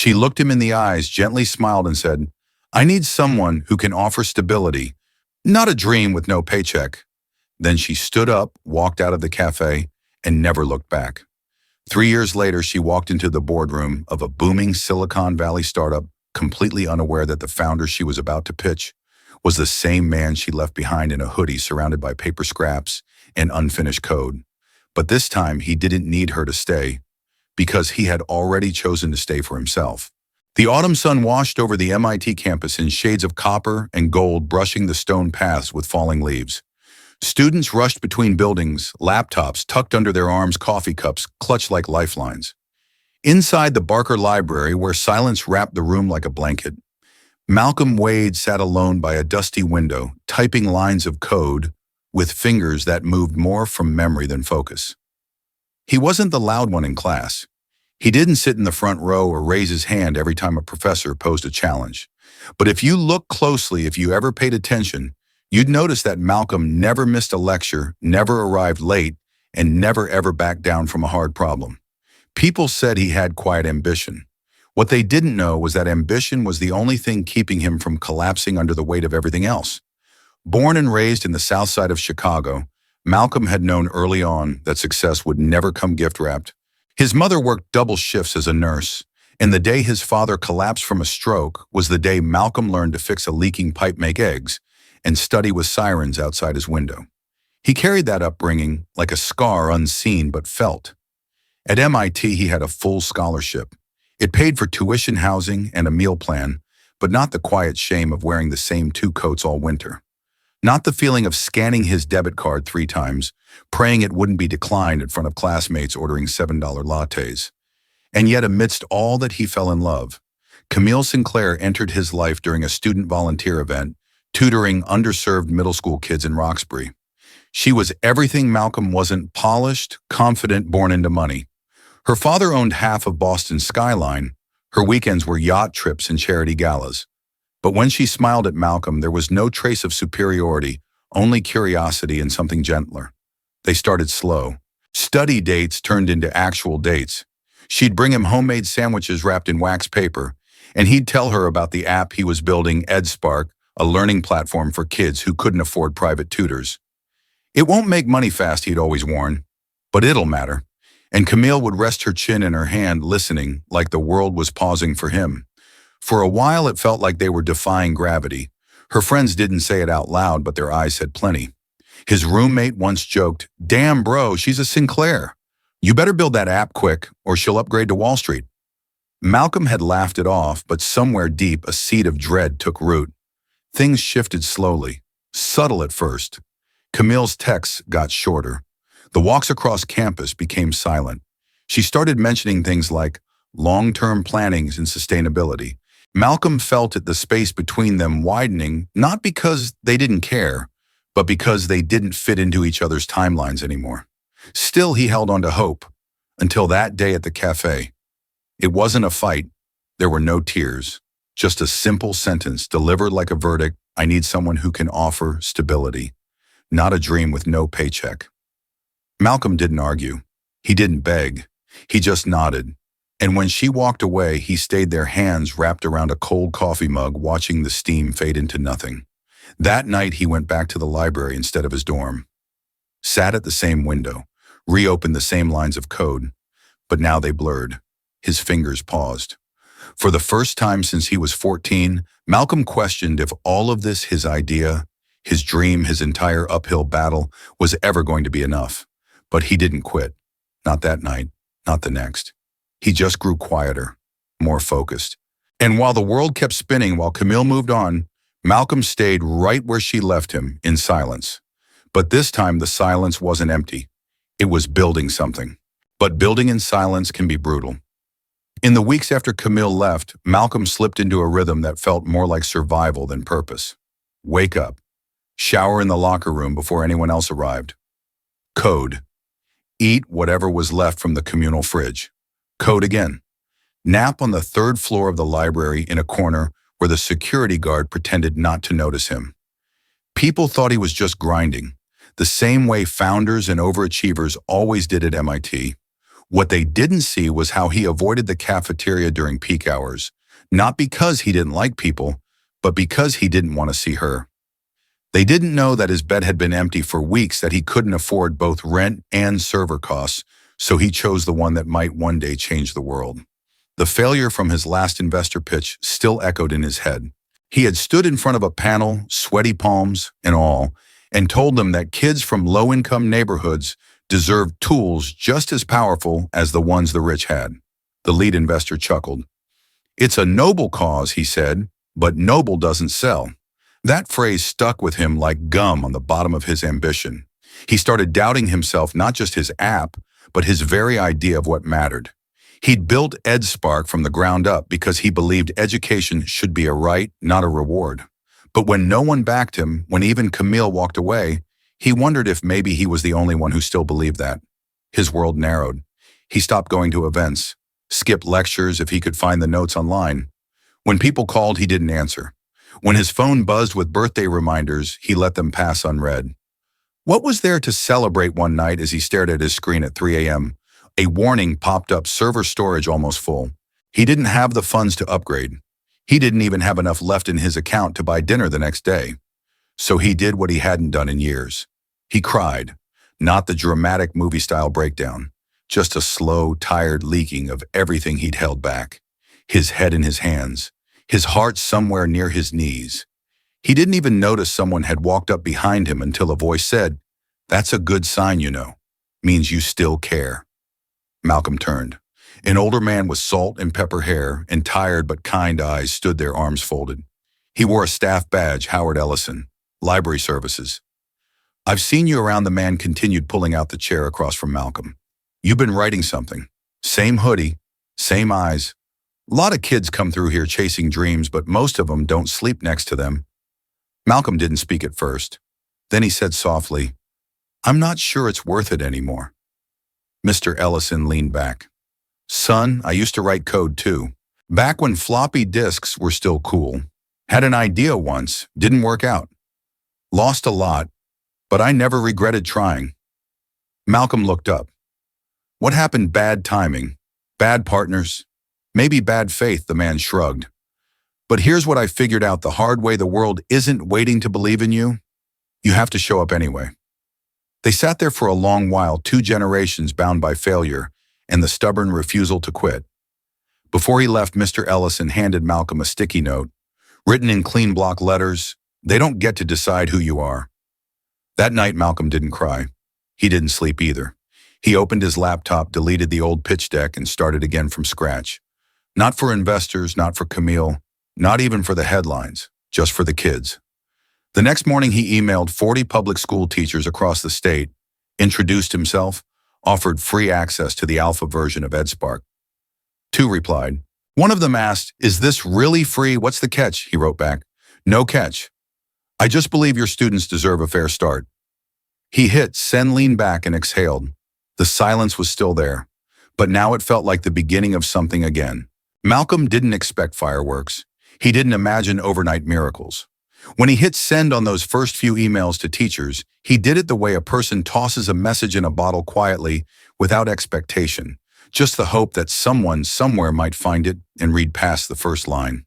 She looked him in the eyes, gently smiled and said, "I need someone who can offer stability, not a dream with no paycheck." Then she stood up, walked out of the cafe, and never looked back. 3 years later, she walked into the boardroom of a booming Silicon Valley startup, completely unaware that the founder she was about to pitch was the same man she left behind in a hoodie surrounded by paper scraps and unfinished code. But this time, he didn't need her to stay, because he had already chosen to stay for himself. The autumn sun washed over the MIT campus in shades of copper and gold, brushing the stone paths with falling leaves. Students rushed between buildings, laptops tucked under their arms, coffee cups clutched like lifelines. Inside the Barker Library, where silence wrapped the room like a blanket, Malcolm Wade sat alone by a dusty window, typing lines of code with fingers that moved more from memory than focus. He wasn't the loud one in class. He didn't sit in the front row or raise his hand every time a professor posed a challenge. But if you looked closely, if you ever paid attention, you'd notice that Malcolm never missed a lecture, never arrived late, and never ever backed down from a hard problem. People said he had quiet ambition. What they didn't know was that ambition was the only thing keeping him from collapsing under the weight of everything else. Born and raised in the South Side of Chicago, Malcolm had known early on that success would never come gift-wrapped. His mother worked double shifts as a nurse, and the day his father collapsed from a stroke was the day Malcolm learned to fix a leaking pipe, make eggs, and study with sirens outside his window. He carried that upbringing like a scar, unseen but felt. At MIT, he had a full scholarship. It paid for tuition, housing, and a meal plan, but not the quiet shame of wearing the same 2 coats all winter. Not the feeling of scanning his debit card 3 times, praying it wouldn't be declined in front of classmates ordering $7 lattes. And yet, amidst all that, he fell in love. Camille Sinclair entered his life during a student volunteer event, tutoring underserved middle school kids in Roxbury. She was everything Malcolm wasn't: polished, confident, born into money. Her father owned half of Boston's skyline. Her weekends were yacht trips and charity galas. But when she smiled at Malcolm, there was no trace of superiority, only curiosity and something gentler. They started slow. Study dates turned into actual dates. She'd bring him homemade sandwiches wrapped in wax paper, and he'd tell her about the app he was building, EdSpark, a learning platform for kids who couldn't afford private tutors. "It won't make money fast," he'd always warn, "but it'll matter." And Camille would rest her chin in her hand, listening, like the world was pausing for him. For a while, it felt like they were defying gravity. Her friends didn't say it out loud, but their eyes said plenty. His roommate once joked, "Damn, bro, she's a Sinclair. You better build that app quick, or she'll upgrade to Wall Street." Malcolm had laughed it off, but somewhere deep, a seed of dread took root. Things shifted slowly, subtle at first. Camille's texts got shorter. The walks across campus became silent. She started mentioning things like long-term plannings and sustainability. Malcolm felt it, the space between them widening, not because they didn't care, but because they didn't fit into each other's timelines anymore. Still, he held on to hope, until that day at the cafe. It wasn't a fight. There were no tears, just a simple sentence delivered like a verdict: "I need someone who can offer stability, not a dream with no paycheck." Malcolm didn't argue. He didn't beg. He just nodded. And when she walked away, he stayed there, hands wrapped around a cold coffee mug, watching the steam fade into nothing. That night, he went back to the library instead of his dorm. Sat at the same window, reopened the same lines of code, but now they blurred. His fingers paused. For the first time since he was 14, Malcolm questioned if all of this, his idea, his dream, his entire uphill battle, was ever going to be enough. But he didn't quit. Not that night, not the next. He just grew quieter, more focused. And while the world kept spinning, while Camille moved on, Malcolm stayed right where she left him, in silence. But this time, the silence wasn't empty. It was building something. But building in silence can be brutal. In the weeks after Camille left, Malcolm slipped into a rhythm that felt more like survival than purpose. Wake up. Shower in the locker room before anyone else arrived. Code. Eat whatever was left from the communal fridge. Code again. Nap on the 3rd floor of the library in a corner where the security guard pretended not to notice him. People thought he was just grinding, the same way founders and overachievers always did at MIT. What they didn't see was how he avoided the cafeteria during peak hours, not because he didn't like people, but because he didn't want to see her. They didn't know that his bed had been empty for weeks, that he couldn't afford both rent and server costs, so he chose the one that might one day change the world. The failure from his last investor pitch still echoed in his head. He had stood in front of a panel, sweaty palms and all, and told them that kids from low-income neighborhoods deserved tools just as powerful as the ones the rich had. The lead investor chuckled. "It's a noble cause," he said, "but noble doesn't sell." That phrase stuck with him like gum on the bottom of his ambition. He started doubting himself, not just his app, but his very idea of what mattered. He'd built EdSpark from the ground up because he believed education should be a right, not a reward. But when no one backed him, when even Camille walked away, he wondered if maybe he was the only one who still believed that. His world narrowed. He stopped going to events, skipped lectures if he could find the notes online. When people called, he didn't answer. When his phone buzzed with birthday reminders, he let them pass unread. What was there to celebrate one night as he stared at his screen at 3 a.m.? A warning popped up: server storage almost full. He didn't have the funds to upgrade. He didn't even have enough left in his account to buy dinner the next day. So he did what he hadn't done in years. He cried, not the dramatic movie-style breakdown, just a slow, tired leaking of everything he'd held back. His head in his hands, his heart somewhere near his knees. He didn't even notice someone had walked up behind him until a voice said, "That's a good sign, you know. Means you still care." Malcolm turned. An older man with salt and pepper hair and tired but kind eyes stood there, arms folded. He wore a staff badge, Howard Ellison, Library Services. "I've seen you around," the man continued, pulling out the chair across from Malcolm. "You've been writing something. Same hoodie, same eyes. A lot of kids come through here chasing dreams, but most of them don't sleep next to them." Malcolm didn't speak at first. Then he said softly, "I'm not sure it's worth it anymore." Mr. Ellison leaned back. "Son, I used to write code too. Back when floppy disks were still cool. Had an idea once, didn't work out. Lost a lot, but I never regretted trying." Malcolm looked up. "What happened? Bad timing? Bad partners? Maybe bad faith," the man shrugged. "But here's what I figured out the hard way: the world isn't waiting to believe in you. You have to show up anyway." They sat there for a long while, 2 generations bound by failure and the stubborn refusal to quit. Before he left, Mr. Ellison handed Malcolm a sticky note, written in clean block letters: "They don't get to decide who you are." That night, Malcolm didn't cry. He didn't sleep either. He opened his laptop, deleted the old pitch deck, and started again from scratch. Not for investors, not for Camille, not even for the headlines, just for the kids. The next morning, he emailed 40 public school teachers across the state, introduced himself, offered free access to the alpha version of EdSpark. 2 replied. One of them asked, "Is this really free? What's the catch?" He wrote back, "No catch. I just believe your students deserve a fair start." He hit send, leaned back, and exhaled. The silence was still there, but now it felt like the beginning of something again. Malcolm didn't expect fireworks. He didn't imagine overnight miracles. When he hit send on those first few emails to teachers, he did it the way a person tosses a message in a bottle, quietly, without expectation, just the hope that someone somewhere might find it and read past the first line.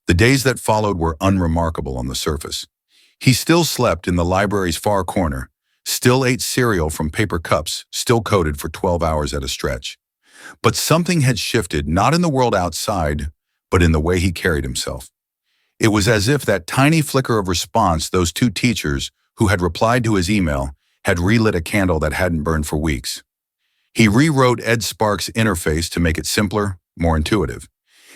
The days that followed were unremarkable on the surface. He still slept in the library's far corner, still ate cereal from paper cups, still coded for 12 hours at a stretch. But something had shifted, not in the world outside, but in the way he carried himself. It was as if that tiny flicker of response, those 2 teachers who had replied to his email, had relit a candle that hadn't burned for weeks. He rewrote EdSpark's interface to make it simpler, more intuitive.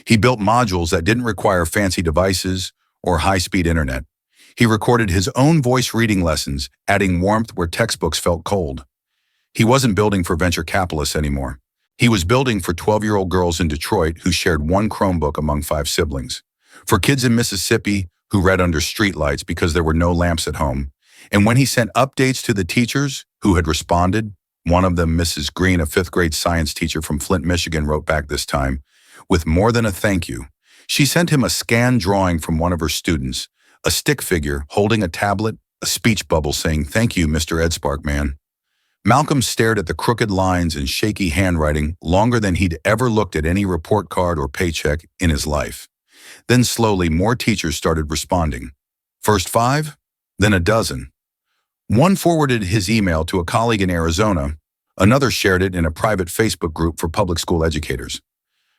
He built modules that didn't require fancy devices or high-speed internet. He recorded his own voice reading lessons, adding warmth where textbooks felt cold. He wasn't building for venture capitalists anymore. He was building for 12-year-old girls in Detroit who shared one Chromebook among 5 siblings. For kids in Mississippi who read under streetlights because there were no lamps at home. And when he sent updates to the teachers who had responded, one of them, Mrs. Green, a 5th-grade science teacher from Flint, Michigan, wrote back this time with more than a thank you. She sent him a scanned drawing from one of her students, a stick figure holding a tablet, a speech bubble saying, "Thank you, Mr. EdSpark man." Malcolm stared at the crooked lines and shaky handwriting longer than he'd ever looked at any report card or paycheck in his life. Then slowly more teachers started responding. First 5, then a dozen. One forwarded his email to a colleague in Arizona, another shared it in a private Facebook group for public school educators.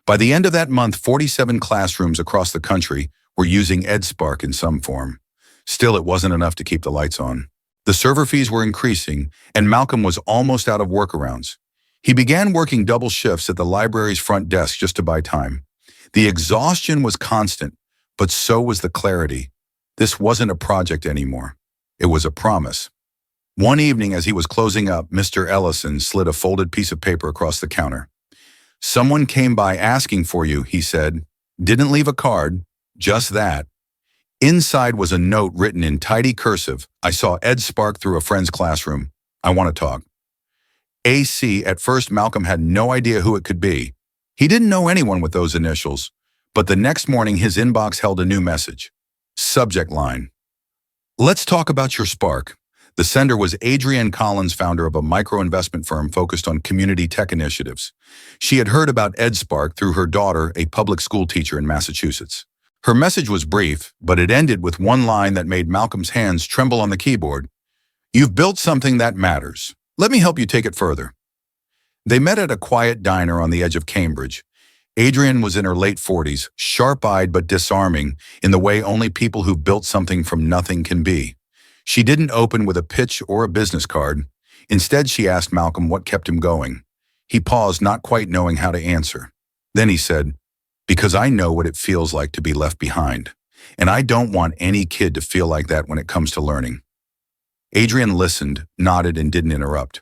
By the end of that month, 47 classrooms across the country were using EdSpark in some form. Still, it wasn't enough to keep the lights on. The server fees were increasing, and Malcolm was almost out of workarounds. He began working double shifts at the library's front desk just to buy time. The exhaustion was constant, but so was the clarity. This wasn't a project anymore. It was a promise. One evening, as he was closing up, Mr. Ellison slid a folded piece of paper across the counter. "Someone came by asking for you," he said. "Didn't leave a card, just that." Inside was a note written in tidy cursive. "I saw EdSpark through a friend's classroom. I want to talk." AC. At first, Malcolm had no idea who it could be. He didn't know anyone with those initials, but the next morning his inbox held a new message. Subject line: "Let's talk about your spark." The sender was Adrienne Collins, founder of a micro-investment firm focused on community tech initiatives. She had heard about EdSpark through her daughter, a public school teacher in Massachusetts. Her message was brief, but it ended with one line that made Malcolm's hands tremble on the keyboard. "You've built something that matters. Let me help you take it further." They met at a quiet diner on the edge of Cambridge. Adrienne was in her late 40s, sharp-eyed but disarming in the way only people who've built something from nothing can be. She didn't open with a pitch or a business card. Instead, she asked Malcolm what kept him going. He paused, not quite knowing how to answer. Then he said, "Because I know what it feels like to be left behind, and I don't want any kid to feel like that when it comes to learning." Adrienne listened, nodded, and didn't interrupt.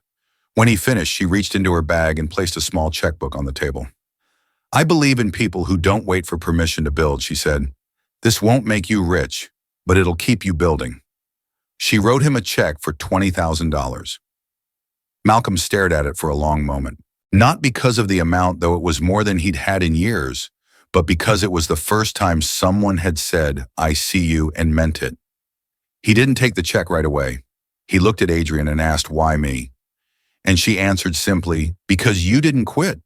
When he finished, she reached into her bag and placed a small checkbook on the table. "I believe in people who don't wait for permission to build," she said. "This won't make you rich, but it'll keep you building." She wrote him a check for $20,000. Malcolm stared at it for a long moment. Not because of the amount, though it was more than he'd had in years, but because it was the first time someone had said, "I see you," and meant it. He didn't take the check right away. He looked at Adrienne and asked, "Why me?" And she answered simply, "Because you didn't quit.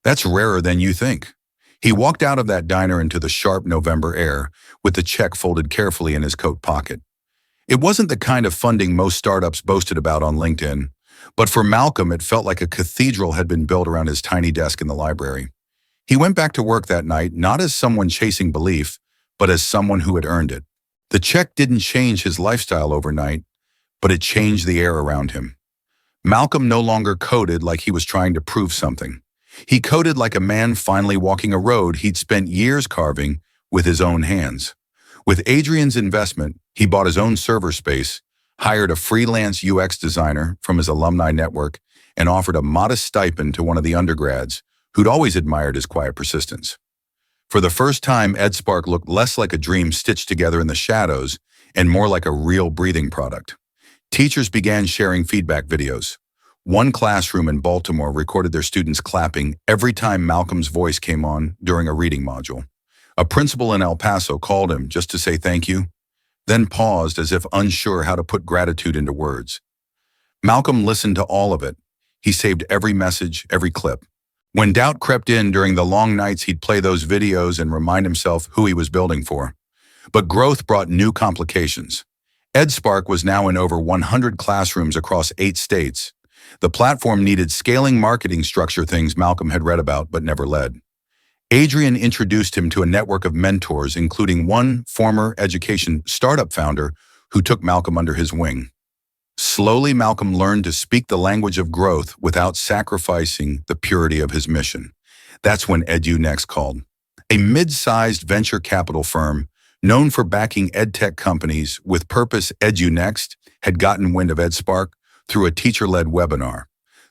That's rarer than you think." He walked out of that diner into the sharp November air with the check folded carefully in his coat pocket. It wasn't the kind of funding most startups boasted about on LinkedIn, but for Malcolm it felt like a cathedral had been built around his tiny desk in the library. He went back to work that night not as someone chasing belief, but as someone who had earned it. The check didn't change his lifestyle overnight, but it changed the air around him. Malcolm no longer coded like he was trying to prove something. He coded like a man finally walking a road he'd spent years carving with his own hands. With Adrienne's investment, he bought his own server space, hired a freelance UX designer from his alumni network, and offered a modest stipend to one of the undergrads who'd always admired his quiet persistence. For the first time, EdSpark looked less like a dream stitched together in the shadows and more like a real breathing product. Teachers began sharing feedback videos. One classroom in Baltimore recorded their students clapping every time Malcolm's voice came on during a reading module. A principal in El Paso called him just to say thank you, then paused as if unsure how to put gratitude into words. Malcolm listened to all of it. He saved every message, every clip. When doubt crept in during the long nights, he'd play those videos and remind himself who he was building for. But growth brought new complications. EdSpark was now in over 100 classrooms across 8 states. The platform needed scaling marketing structure, things Malcolm had read about but never led. Adrienne introduced him to a network of mentors, including one former education startup founder who took Malcolm under his wing. Slowly, Malcolm learned to speak the language of growth without sacrificing the purity of his mission. That's when EduNext called. A mid-sized venture capital firm known for backing edtech companies with purpose, EduNext had gotten wind of EdSpark through a teacher-led webinar.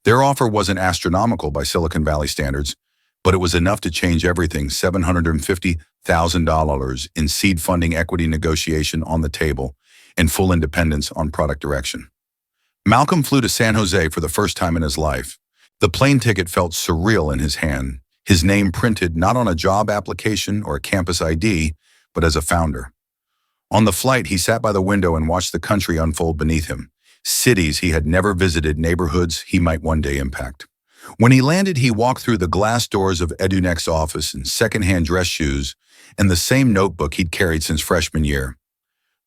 Their offer wasn't astronomical by Silicon Valley standards, but it was enough to change everything. $750,000 in seed funding, equity negotiation on the table, and full independence on product direction. Malcolm flew to San Jose for the first time in his life. The plane ticket felt surreal in his hand, his name printed not on a job application or a campus ID, but as a founder. On the flight, he sat by the window and watched the country unfold beneath him. cities he had never visited, neighborhoods he might one day impact. When he landed, he walked through the glass doors of Edunek's office in secondhand dress shoes and the same notebook he'd carried since freshman year.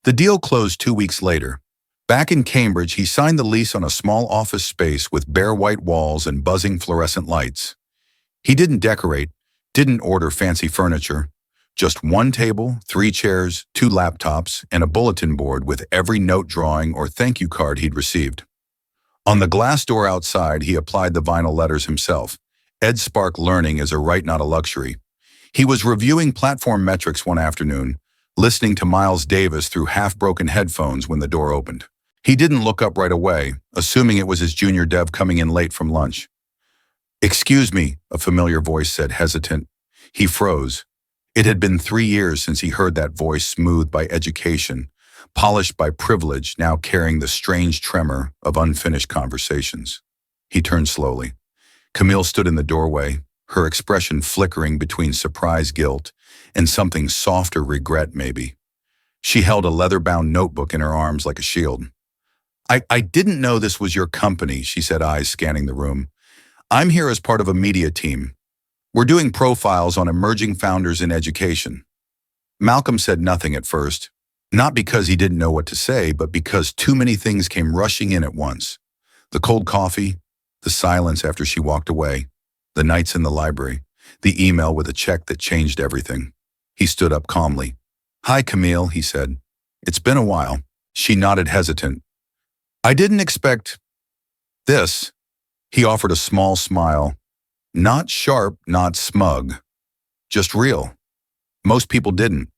The deal closed 2 weeks later. Back in Cambridge, he signed the lease on a small office space with bare white walls and buzzing fluorescent lights. He didn't decorate, didn't order fancy furniture. Just one table, 3 chairs, 2 laptops, and a bulletin board with every note drawing or thank you card he'd received. On the glass door outside, he applied the vinyl letters himself. Ed Spark Learning is a right, not a luxury. He was reviewing platform metrics one afternoon, listening to Miles Davis through half-broken headphones when the door opened. He didn't look up right away, assuming it was his junior dev coming in late from lunch. "Excuse me," a familiar voice said, hesitant. He froze. It had been 3 years since he heard that voice, smoothed by education, polished by privilege, now carrying the strange tremor of unfinished conversations. He turned slowly. Camille stood in the doorway, her expression flickering between surprise, guilt, and something softer, regret maybe. She held a leather-bound notebook in her arms like a shield. I didn't know this was your company," she said, eyes scanning the room. "I'm here as part of a media team. We're doing profiles on emerging founders in education." Malcolm said nothing at first, not because he didn't know what to say, but because too many things came rushing in at once. The cold coffee, the silence after she walked away, the nights in the library, the email with a check that changed everything. He stood up calmly. "Hi, Camille," he said. "It's been a while." She nodded, hesitant. "I didn't expect this." He offered a small smile. Not sharp, not smug. Just real. Most people didn't.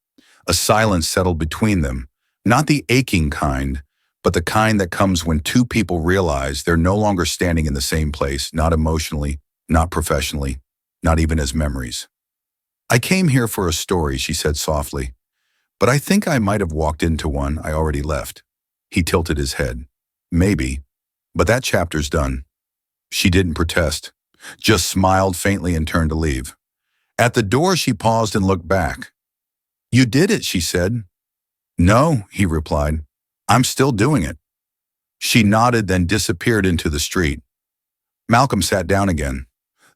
A silence settled between them. Not the aching kind, but the kind that comes when two people realize they're no longer standing in the same place, not emotionally, not professionally, not even as memories. "I came here for a story," she said softly. "But I think I might have walked into one I already left." He tilted his head. "Maybe. But that chapter's done." She didn't protest, just smiled faintly and turned to leave. At the door, she paused and looked back. "You did it," she said. "No," he replied. "I'm still doing it." She nodded, then disappeared into the street. Malcolm sat down again.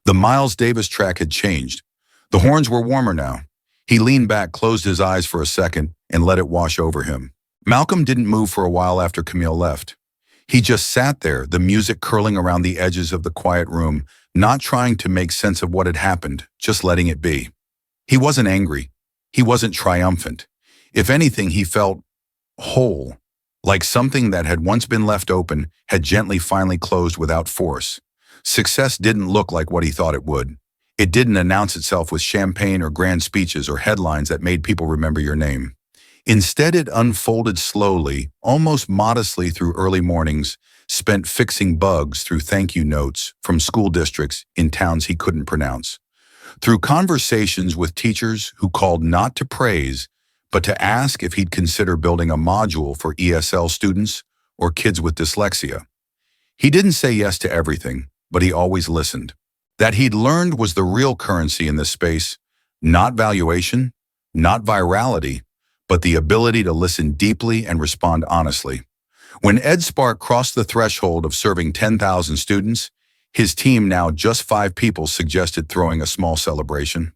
The Miles Davis track had changed. The horns were warmer now. He leaned back, closed his eyes for a second, and let it wash over him. Malcolm didn't move for a while after Camille left. He just sat there, the music curling around the edges of the quiet room, not trying to make sense of what had happened, just letting it be. He wasn't angry. He wasn't triumphant. If anything, he felt whole, like something that had once been left open had gently finally closed without force. Success didn't look like what he thought it would. It didn't announce itself with champagne or grand speeches or headlines that made people remember your name. Instead, it unfolded slowly, almost modestly through early mornings, spent fixing bugs through thank you notes from school districts in towns he couldn't pronounce, through conversations with teachers who called not to praise, but to ask if he'd consider building a module for ESL students or kids with dyslexia. He didn't say yes to everything, but he always listened. That he'd learned was the real currency in this space, not valuation, not virality, but the ability to listen deeply and respond honestly. When Ed Spark crossed the threshold of serving 10,000 students, his team, now just 5 people, suggested throwing a small celebration.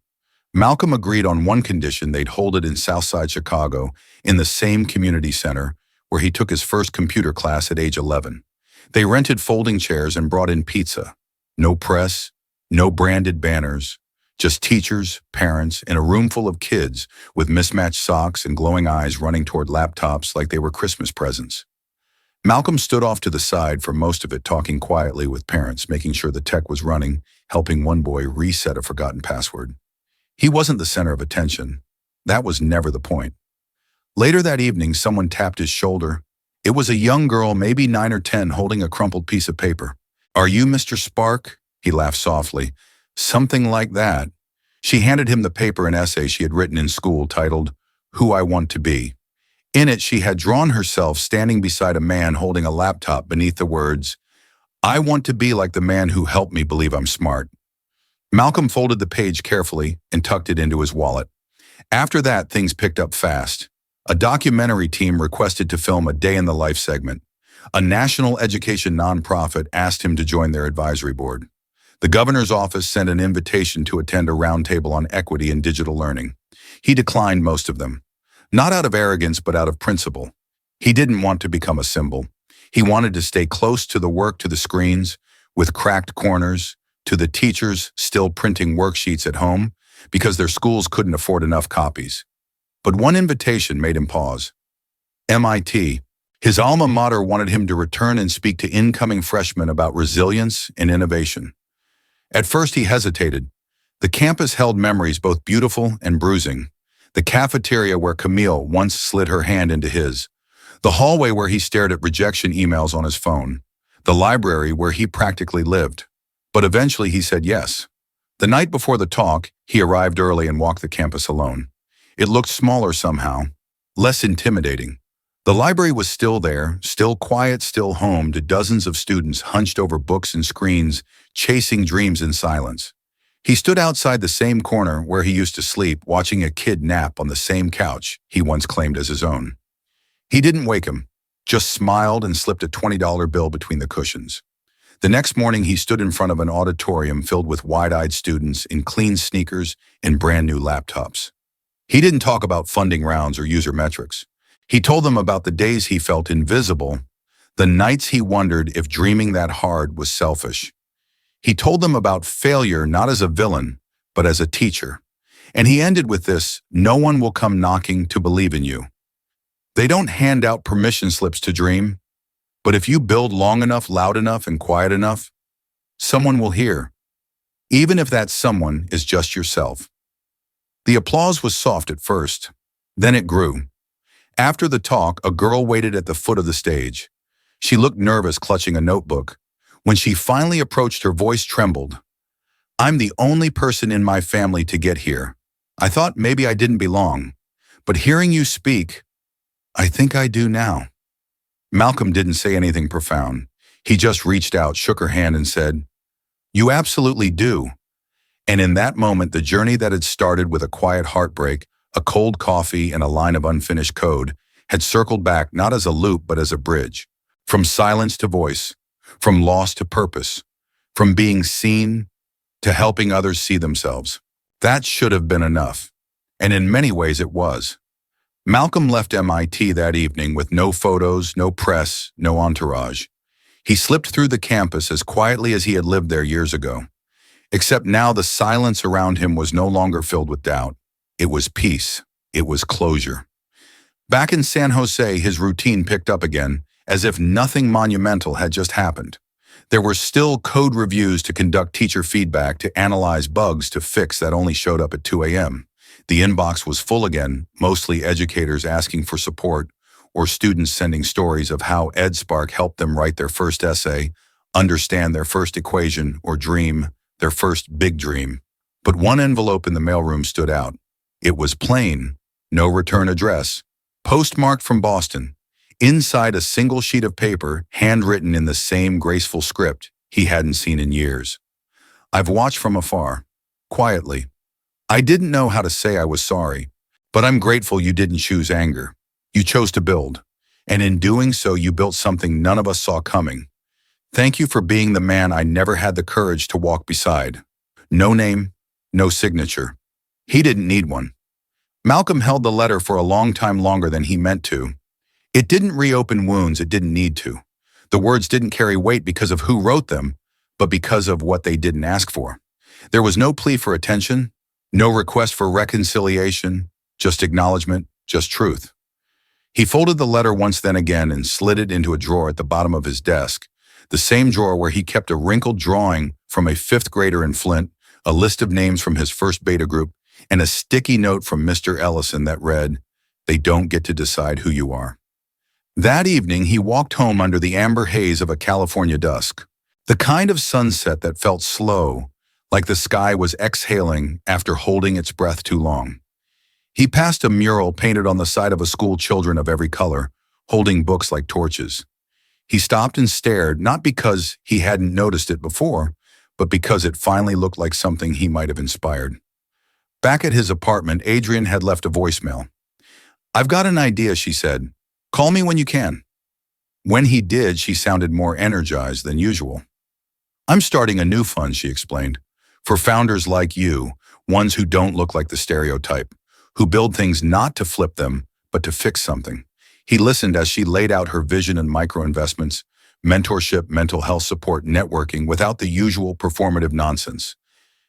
Malcolm agreed on one condition: they'd hold it in Southside Chicago, in the same community center where he took his first computer class at age 11. They rented folding chairs and brought in pizza. No press, no branded banners, just teachers, parents, and a room full of kids with mismatched socks and glowing eyes running toward laptops like they were Christmas presents. Malcolm stood off to the side for most of it, talking quietly with parents, making sure the tech was running, helping one boy reset a forgotten password. He wasn't the center of attention. That was never the point. Later that evening, someone tapped his shoulder. It was a young girl, maybe 9 or 10, holding a crumpled piece of paper. "Are you Mr. Spark?" He laughed softly. "Something like that." She handed him the paper, an essay she had written in school titled, "Who I Want to Be." In it, she had drawn herself standing beside a man holding a laptop beneath the words, "I want to be like the man who helped me believe I'm smart." Malcolm folded the page carefully and tucked it into his wallet. After that, things picked up fast. A documentary team requested to film a day in the life segment. A national education nonprofit asked him to join their advisory board. The governor's office sent an invitation to attend a roundtable on equity in digital learning. He declined most of them, not out of arrogance but out of principle. He didn't want to become a symbol. He wanted to stay close to the work, to the screens, with cracked corners, to the teachers still printing worksheets at home because their schools couldn't afford enough copies. But one invitation made him pause. MIT, his alma mater, wanted him to return and speak to incoming freshmen about resilience and innovation. At first he hesitated. The campus held memories both beautiful and bruising. The cafeteria where Camille once slid her hand into his. The hallway where he stared at rejection emails on his phone. The library where he practically lived. But eventually he said yes. The night before the talk, he arrived early and walked the campus alone. It looked smaller somehow, less intimidating. The library was still there, still quiet, still home to dozens of students hunched over books and screens, chasing dreams in silence. He stood outside the same corner where he used to sleep, watching a kid nap on the same couch he once claimed as his own. He didn't wake him, just smiled and slipped a $20 bill between the cushions. The next morning, he stood in front of an auditorium filled with wide-eyed students in clean sneakers and brand-new laptops. He didn't talk about funding rounds or user metrics. He told them about the days he felt invisible, the nights he wondered if dreaming that hard was selfish. He told them about failure not as a villain, but as a teacher. And he ended with this: no one will come knocking to believe in you. They don't hand out permission slips to dream, but if you build long enough, loud enough, and quiet enough, someone will hear, even if that someone is just yourself. The applause was soft at first, then it grew. After the talk, a girl waited at the foot of the stage. She looked nervous, clutching a notebook. When she finally approached, her voice trembled. "I'm the only person in my family to get here. I thought maybe I didn't belong, but hearing you speak, I think I do now." Malcolm didn't say anything profound. He just reached out, shook her hand, and said, "You absolutely do." And in that moment, the journey that had started with a quiet heartbreak, a cold coffee, and a line of unfinished code had circled back not as a loop but as a bridge. From silence to voice, from loss to purpose, from being seen to helping others see themselves. That should have been enough. And in many ways it was. Malcolm left MIT that evening with no photos, no press, no entourage. He slipped through the campus as quietly as he had lived there years ago. Except now the silence around him was no longer filled with doubt. It was peace. It was closure. Back in San Jose, his routine picked up again, as if nothing monumental had just happened. There were still code reviews to conduct, teacher feedback to analyze, bugs to fix that only showed up at 2 a.m. The inbox was full again, mostly educators asking for support or students sending stories of how EdSpark helped them write their first essay, understand their first equation, or dream their first big dream. But one envelope in the mailroom stood out. It was plain, no return address, postmarked from Boston. Inside, a single sheet of paper, handwritten in the same graceful script he hadn't seen in years. "I've watched from afar, quietly. I didn't know how to say I was sorry, but I'm grateful you didn't choose anger. You chose to build, and in doing so you built something none of us saw coming. Thank you for being the man I never had the courage to walk beside." No name, no signature. He didn't need one. Malcolm held the letter for a long time, longer than he meant to. It didn't reopen wounds it didn't need to. The words didn't carry weight because of who wrote them, but because of what they didn't ask for. There was no plea for attention, no request for reconciliation, just acknowledgement, just truth. He folded the letter once, then again, and slid it into a drawer at the bottom of his desk, the same drawer where he kept a wrinkled drawing from a fifth grader in Flint, a list of names from his first beta group, and a sticky note from Mr. Ellison that read, "They don't get to decide who you are." That evening, he walked home under the amber haze of a California dusk, the kind of sunset that felt slow, like the sky was exhaling after holding its breath too long. He passed a mural painted on the side of a school, children of every color, holding books like torches. He stopped and stared, not because he hadn't noticed it before, but because it finally looked like something he might have inspired. Back at his apartment, Adrian had left a voicemail. "I've got an idea," she said. "Call me when you can." When he did, she sounded more energized than usual. I'm starting a new fund, she explained, for founders like you, ones who don't look like the stereotype, who build things not to flip them, but to fix something. He listened as she laid out her vision and micro-investments, mentorship, mental health support, networking, without the usual performative nonsense.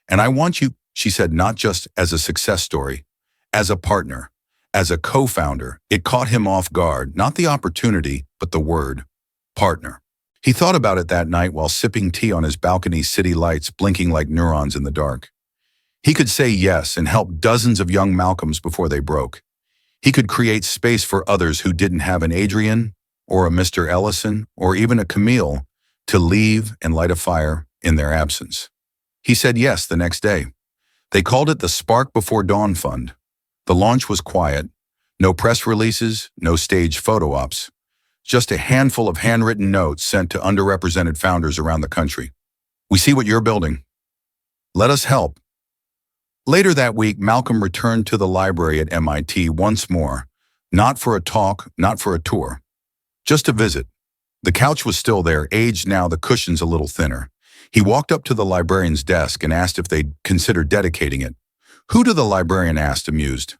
And I want you, she said, not just as a success story, as a partner, as a co-founder. It caught him off guard, not the opportunity, but the word, partner. He thought about it that night while sipping tea on his balcony, city lights blinking like neurons in the dark. He could say yes and help dozens of young Malcolms before they broke. He could create space for others who didn't have an Adrian or a Mr. Ellison or even a Camille to leave and light a fire in their absence. He said yes the next day. They called it the Spark Before Dawn Fund. The launch was quiet. No press releases, no stage photo ops. Just a handful of handwritten notes sent to underrepresented founders around the country. We see what you're building. Let us help. Later that week, Malcolm returned to the library at MIT once more, not for a talk, not for a tour, just a visit. The couch was still there, aged now, the cushions a little thinner. He walked up to the librarian's desk and asked if they'd consider dedicating it. Who do the librarian asked, amused.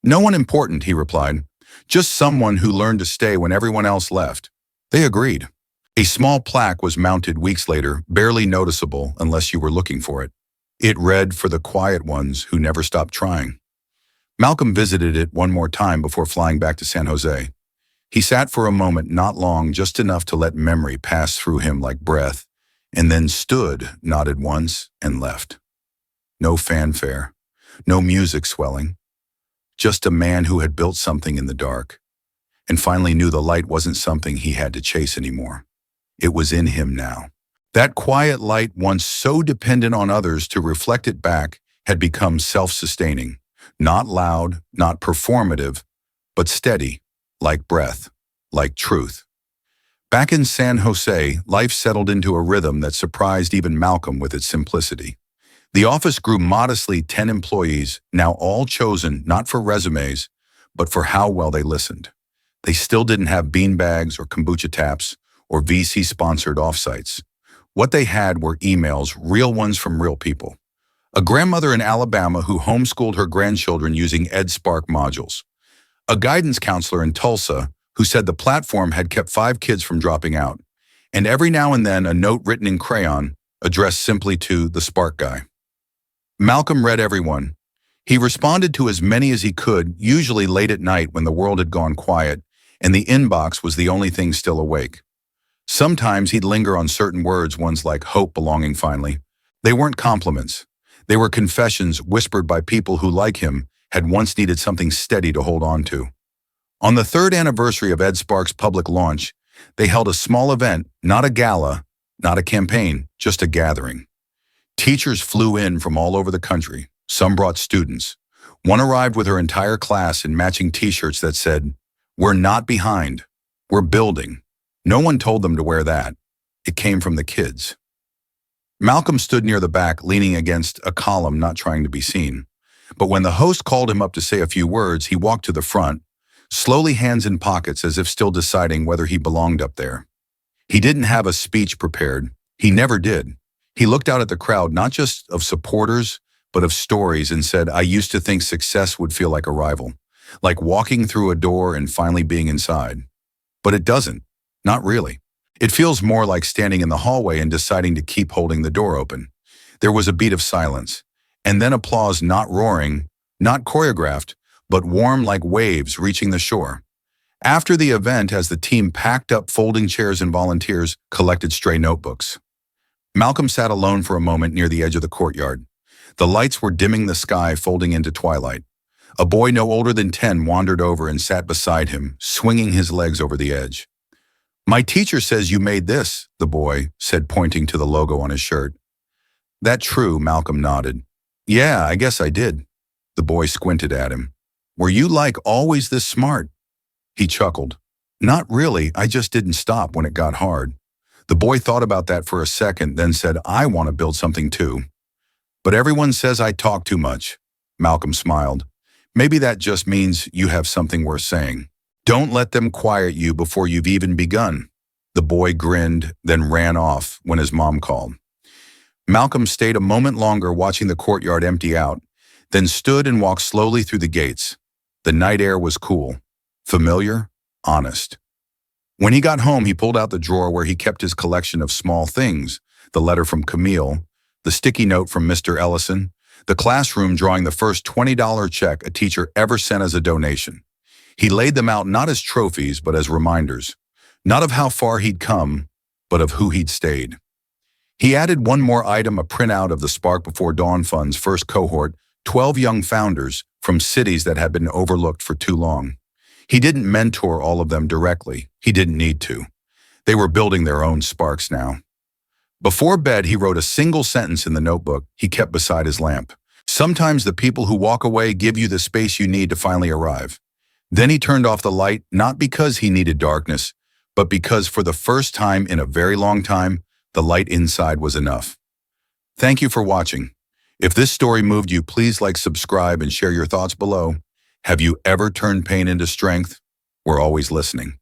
No one important, he replied. Just someone who learned to stay when everyone else left. They agreed. A small plaque was mounted weeks later, barely noticeable unless you were looking for it. It read, "For the quiet ones who never stopped trying." Malcolm visited it one more time before flying back to San Jose. He sat for a moment, not long, just enough to let memory pass through him like breath, and then stood, nodded once, and left. No fanfare, no music swelling. Just a man who had built something in the dark, and finally knew the light wasn't something he had to chase anymore. It was in him now. That quiet light, once so dependent on others to reflect it back, had become self-sustaining. Not loud, not performative, but steady, like breath, like truth. Back in San Jose, life settled into a rhythm that surprised even Malcolm with its simplicity. The office grew modestly 10 employees, now all chosen not for resumes, but for how well they listened. They still didn't have beanbags or kombucha taps or VC-sponsored offsites. What they had were emails, real ones from real people. A grandmother in Alabama who homeschooled her grandchildren using EdSpark modules. A guidance counselor in Tulsa who said the platform had kept 5 kids from dropping out. And every now and then a note written in crayon addressed simply to the Spark guy. Malcolm read everyone. He responded to as many as he could, usually late at night when the world had gone quiet and the inbox was the only thing still awake. Sometimes he'd linger on certain words, ones like hope belonging finally. They weren't compliments. They were confessions whispered by people who, like him, had once needed something steady to hold on to. On the 3rd anniversary of EdSpark's public launch, they held a small event, not a gala, not a campaign, just a gathering. Teachers flew in from all over the country. Some brought students. One arrived with her entire class in matching t-shirts that said, "We're not behind. We're building." No one told them to wear that. It came from the kids. Malcolm stood near the back, leaning against a column, not trying to be seen. But when the host called him up to say a few words, he walked to the front, slowly hands in pockets as if still deciding whether he belonged up there. He didn't have a speech prepared. He never did. He looked out at the crowd, not just of supporters, but of stories, and said, "I used to think success would feel like arrival, like walking through a door and finally being inside. But it doesn't. Not really. It feels more like standing in the hallway and deciding to keep holding the door open." There was a beat of silence, and then applause, not roaring, not choreographed, but warm like waves reaching the shore. After the event, as the team packed up folding chairs and volunteers collected stray notebooks, Malcolm sat alone for a moment near the edge of the courtyard. The lights were dimming the sky, folding into twilight. A boy no older than 10 wandered over and sat beside him, swinging his legs over the edge. "My teacher says you made this," the boy said, pointing to the logo on his shirt. "That true?" Malcolm nodded. "Yeah, I guess I did." The boy squinted at him. "Were you like always this smart?" He chuckled. "Not really, I just didn't stop when it got hard." The boy thought about that for a second, then said, "I want to build something too. But everyone says I talk too much." Malcolm smiled. "Maybe that just means you have something worth saying." Don't let them quiet you before you've even begun. The boy grinned, then ran off when his mom called. Malcolm stayed a moment longer watching the courtyard empty out, then stood and walked slowly through the gates. The night air was cool, familiar, honest. When he got home, he pulled out the drawer where he kept his collection of small things, the letter from Camille, the sticky note from Mr. Ellison, the classroom drawing the first $20 check a teacher ever sent as a donation. He laid them out not as trophies, but as reminders, not of how far he'd come, but of who he'd stayed. He added one more item, a printout of the Spark Before Dawn Fund's first cohort, 12 young founders from cities that had been overlooked for too long. He didn't mentor all of them directly. He didn't need to. They were building their own sparks now. Before bed, he wrote a single sentence in the notebook he kept beside his lamp. Sometimes the people who walk away give you the space you need to finally arrive. Then he turned off the light, not because he needed darkness, but because for the first time in a very long time, the light inside was enough. Thank you for watching. If this story moved you, please like, subscribe, and share your thoughts below. Have you ever turned pain into strength? We're always listening.